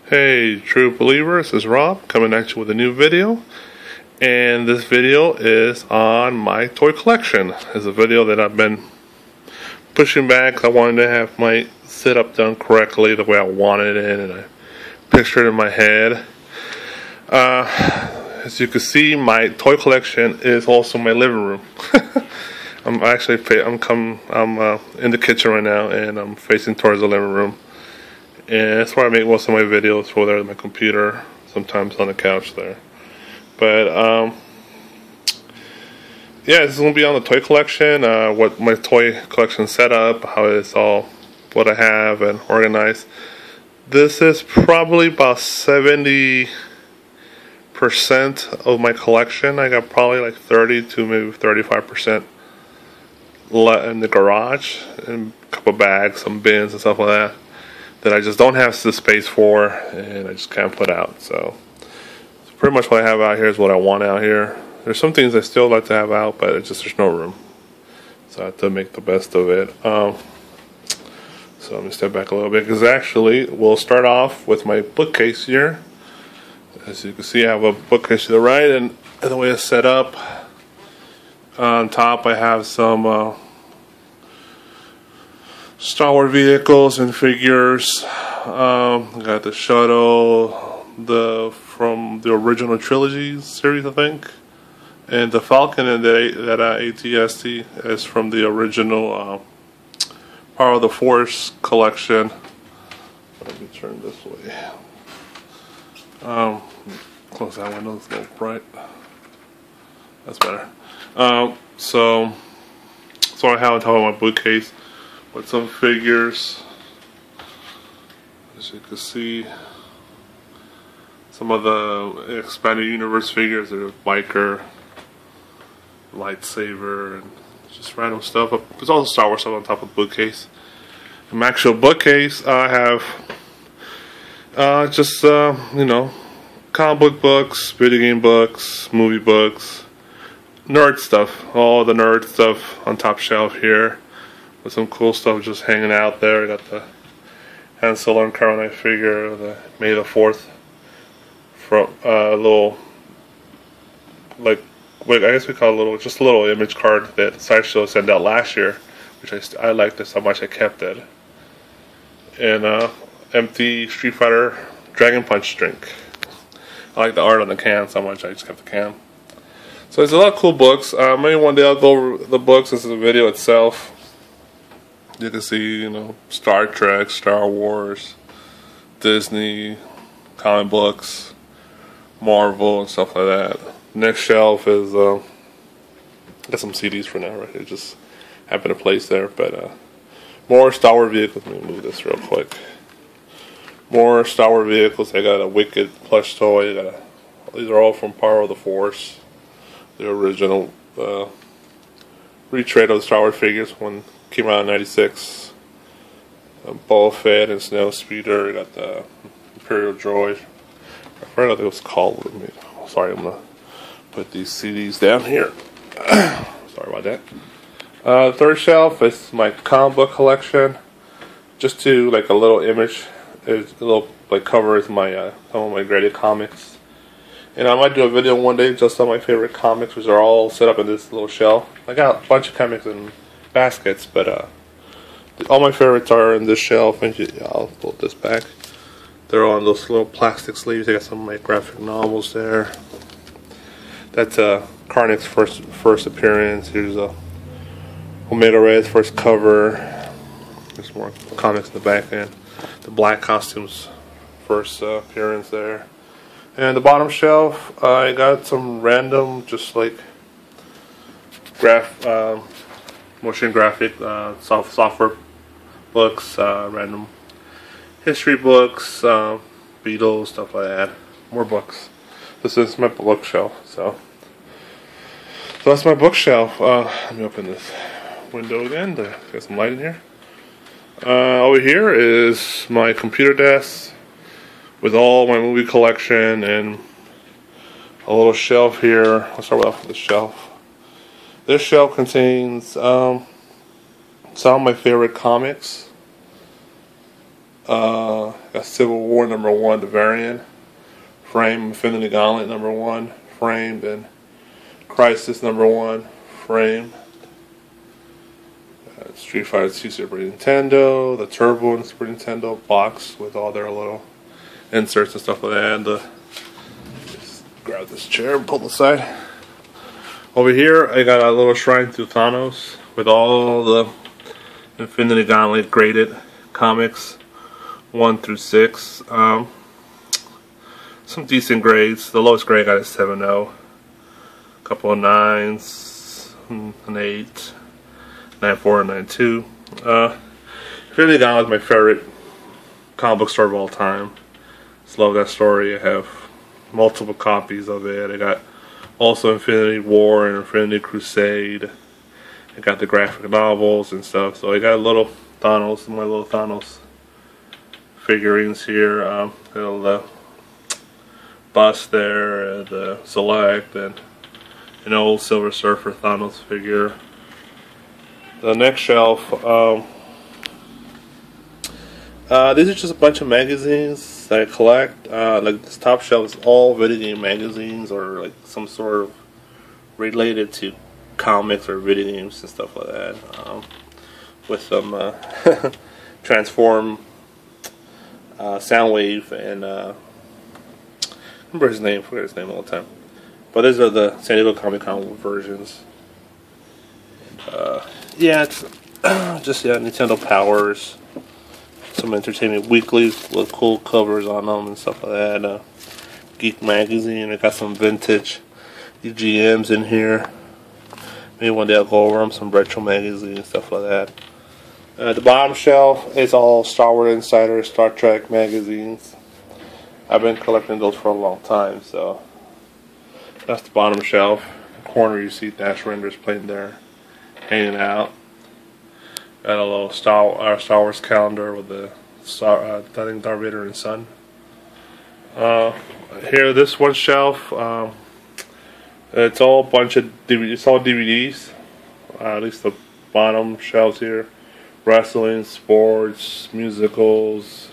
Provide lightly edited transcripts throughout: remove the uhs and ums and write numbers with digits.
Hey true believers, this is Rob coming at you with a new video, and this video is on my toy collection. It's a video that I've been pushing back. I wanted to have my setup done correctly the way I wanted it, and I pictured it in my head. As you can see, my toy collection is also my living room. I'm in the kitchen right now, and I'm facing towards the living room. And that's where I make most of my videos, whether on my computer, sometimes on the couch there. But, yeah, this is going to be on the toy collection, what my toy collection set up, how it's all, what I have and organized. This is probably about 70% of my collection. I got probably like 30 to maybe 35% in the garage, and a couple bags, some bins and stuff like that I just don't have the space for, and I just can't put out. So pretty much what I have out here is what I want out here. There's some things I still like to have out, but it's just there's no room, so I have to make the best of it. So let me step back a little bit, because actually we'll start off with my bookcase here. As you can see, I have a bookcase to the right, and the way it's set up, on top I have some Star Wars vehicles and figures. I got the shuttle, from the original trilogy series, I think, and the Falcon and that AT-ST is from the original Power of the Force collection. Let me turn this way. Close that window, it's a little bright. That's better. So I have on top of my bookcase with some figures. As you can see, some of the expanded universe figures. There's a biker, lightsaber, and just random stuff. There's also Star Wars stuff on top of the bookcase. In my actual bookcase, I have you know, comic book books, video game books, movie books, nerd stuff. All the nerd stuff on top shelf here, with some cool stuff just hanging out there. I got the Han Solo and Carbonite figure, the May the 4th, from little, like, I guess we call it just a little image card that Sideshow sent out last year, which I liked this so much I kept it. And empty Street Fighter Dragon Punch drink. I like the art on the can so much I just kept the can. So there's a lot of cool books. Maybe one day I'll go over the books. This is a video itself. You can see, you know, Star Trek, Star Wars, Disney, comic books, Marvel, and stuff like that. Next shelf is, got some CDs for now, right here. Just happen to place there. But more Star Wars vehicles. Let me move this real quick. More Star Wars vehicles. I got a Wicked plush toy. These are all from Power of the Force, the original retread of the Star Wars figures when came out in '96. Boba Fett and Snow Speeder. Got the Imperial Droid. I forgot what it was called. Sorry, I'm gonna put these CDs down here. Sorry about that. Third shelf is my comic book collection. Just to like a little image, it's a little like covers my some of my graded comics. And I might do a video one day just on my favorite comics, which are all set up in this little shelf. I got a bunch of comics in baskets, but all my favorites are in this shelf. And I'll pull this back. They're all on those little plastic sleeves. I got some of my graphic novels there. That's Karnak's first appearance. Here's Omega Red's first cover. There's more comics in the back end. The Black Costume's first appearance there. And the bottom shelf, I got some random, just like motion graphic software books, random history books, Beatles, stuff like that. More books. This is my bookshelf. So that's my bookshelf. Let me open this window again to get some light in here. Over here is my computer desk with all my movie collection, and a little shelf here. Let's start off with the shelf. This shelf contains some of my favorite comics. Got Civil War #1, the variant. Frame, Infinity Gauntlet #1, framed, and Crisis #1, frame. Street Fighter 2 Super Nintendo, the Turbo and Super Nintendo box with all their little inserts and stuff like that. Just grab this chair and pull the side. Over here, I got a little shrine to Thanos with all the Infinity Gauntlet graded comics, 1 through 6. Some decent grades. The lowest grade I got is 7.0. A couple of 9s, an 8, 9.4, and 9.2. Infinity Gauntlet is my favorite comic book story of all time. Just love that story. I have multiple copies of it. I got also Infinity War and Infinity Crusade. I got the graphic novels and stuff. So I got a little Thanos, my little Thanos figurines here. The bust there, the Select, and an old Silver Surfer Thanos figure. The next shelf, these are just a bunch of magazines that I collect. Like this top shelf is all video game magazines or like some sort of related to comics or video games and stuff like that. With some Transform, Soundwave, and remember his name, forget his name all the time. But these are the San Diego Comic Con versions. Yeah, it's just Nintendo Powers, some Entertainment Weeklies with cool covers on them and stuff like that. Geek Magazine, I got some vintage EGMs in here. Maybe one day I'll go over them, some retro magazines and stuff like that. The bottom shelf is all Star Wars Insider, Star Trek magazines. I've been collecting those for a long time, so that's the bottom shelf. In the corner you see Dash Renders playing there, hanging out. Got a little Star Wars calendar with the I think Darth Vader and Son. Here, this one shelf, it's all a bunch of DVDs. It's all DVDs. At least the bottom shelves here: wrestling, sports, musicals,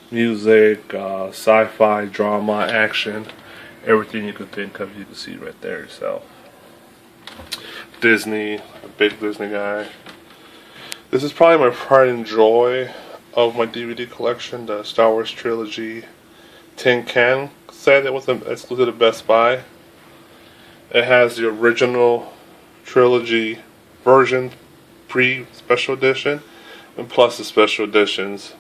music, sci-fi, drama, action, everything you could think of, you can see right there yourself. Disney, a big Disney guy. This is probably my pride and joy of my DVD collection, the Star Wars Trilogy tin can set. It was exclusive to Best Buy. It has the original trilogy version, pre-special edition, and plus the special editions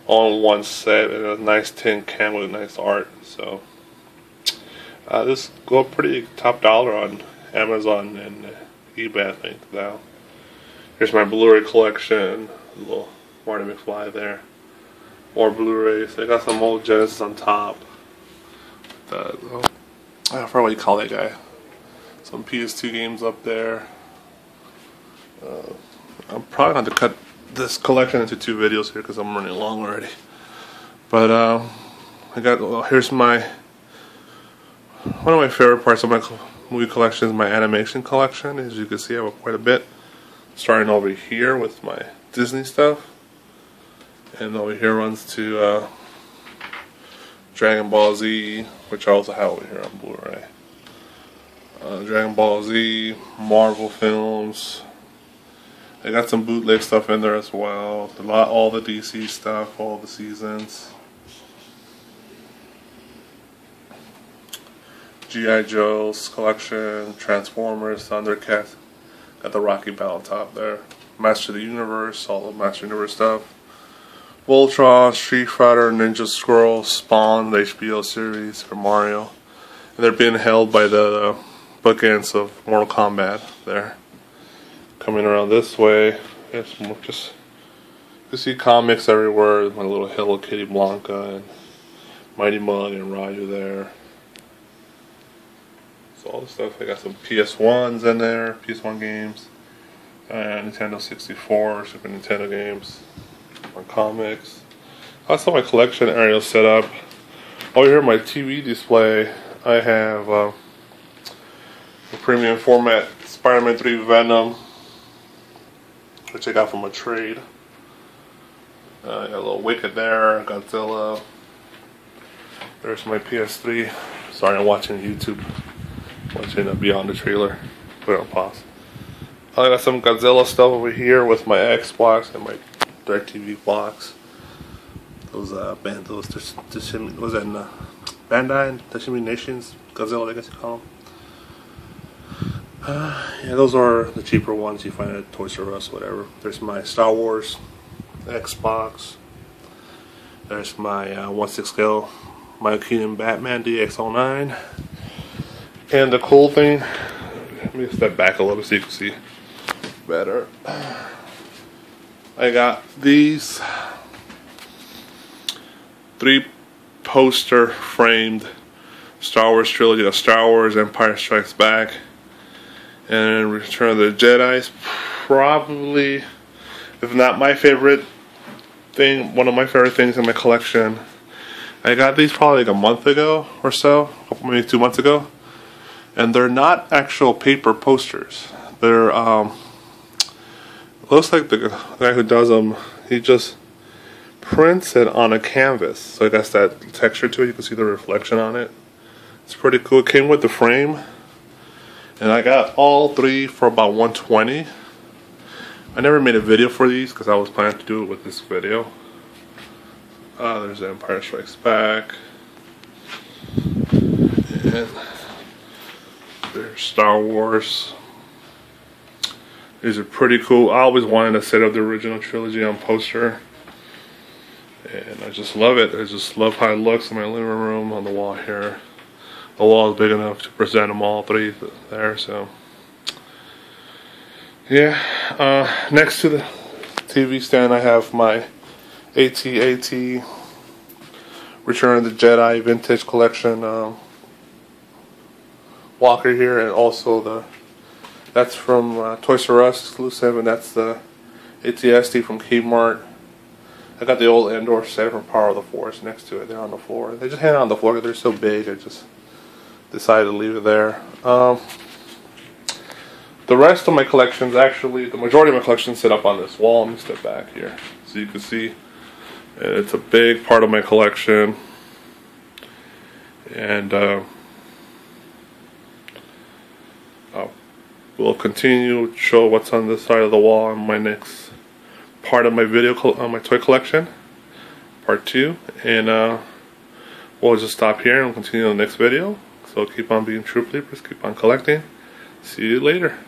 on one set, and a nice tin can with nice art. So this go pretty top dollar on Amazon and eBay, I think, now. Here's my Blu-ray collection, a little Marty McFly there. More Blu-rays. I got some old Genesis on top. I forgot what you call that guy. Some PS2 games up there. I'm probably going to cut this collection into 2 videos here because I'm running long already. But here's one of my favorite parts of my movie collection is my animation collection. As you can see, I have quite a bit. Starting over here with my Disney stuff, and over here runs to Dragon Ball Z, which I also have over here on Blu-ray. Dragon Ball Z, Marvel films. I got some bootleg stuff in there as well. All the DC stuff, all the seasons. G.I. Joe's collection, Transformers, Thundercats. Got the Rocky Battle top there. Master of the Universe, all the Master of the Universe stuff. Voltron, Street Fighter, Ninja Scroll, Spawn, the HBO series for Mario. And they're being held by the bookends of Mortal Kombat there. Coming around this way, it's more just you see comics everywhere. My little Hello Kitty Blanca and Mighty Mug and Raju there. So all the stuff. I got some PS1s in there, PS1 games, Nintendo 64, Super Nintendo games, more comics. Also my collection area set up. Over here, my TV display, I have a premium format Spider-Man 3 Venom, which I got from a trade. I got a little Wicked there, Godzilla. There's my PS3. Sorry, I'm watching YouTube. Watching Beyond the Trailer. Put it on pause. I got some Godzilla stuff over here with my Xbox and my DirecTV box. Those those was that in Bandai and Tashimi Nations Godzilla, I guess you call them. Yeah, those are the cheaper ones you find at Toys R Us, whatever. There's my Star Wars Xbox. There's my 1/6 scale Michael Keaton Batman DX09. And the cool thing, let me step back a little so you can see better. I got these 3 poster framed Star Wars trilogy of Star Wars, Empire Strikes Back, and Return of the Jedi. Probably, if not my favorite thing, one of my favorite things in my collection. I got these probably like a month ago or so, maybe 2 months ago, and they're not actual paper posters. They're looks like the guy who does them, he just prints it on a canvas, so it has that texture to it. You can see the reflection on it. It's pretty cool. It came with the frame, and I got all 3 for about $120. I never made a video for these because I was planning to do it with this video. There's Empire Strikes Back, and there's Star Wars. These are pretty cool. I always wanted to set up the original trilogy on poster, and I just love it. I just love how it looks in my living room on the wall here. The wall is big enough to present them all 3 there, so yeah. Next to the TV stand, I have my AT-AT Return of the Jedi Vintage Collection walker here, and also that's from Toys R Us exclusive, and that's the AT-ST from Kmart. I got the old indoor set from Power of the Force next to it. They're on the floor. They just hang on the floor because they're so big. I just decided to leave it there. The rest of my collections, actually, the majority of my collections sit up on this wall. Let me step back here so you can see. And it's a big part of my collection. And we'll continue to show what's on this side of the wall on my next part of my video on my toy collection, part 2. And we'll just stop here and we'll continue on the next video. So keep on being true believers, keep on collecting. See you later.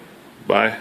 Bye.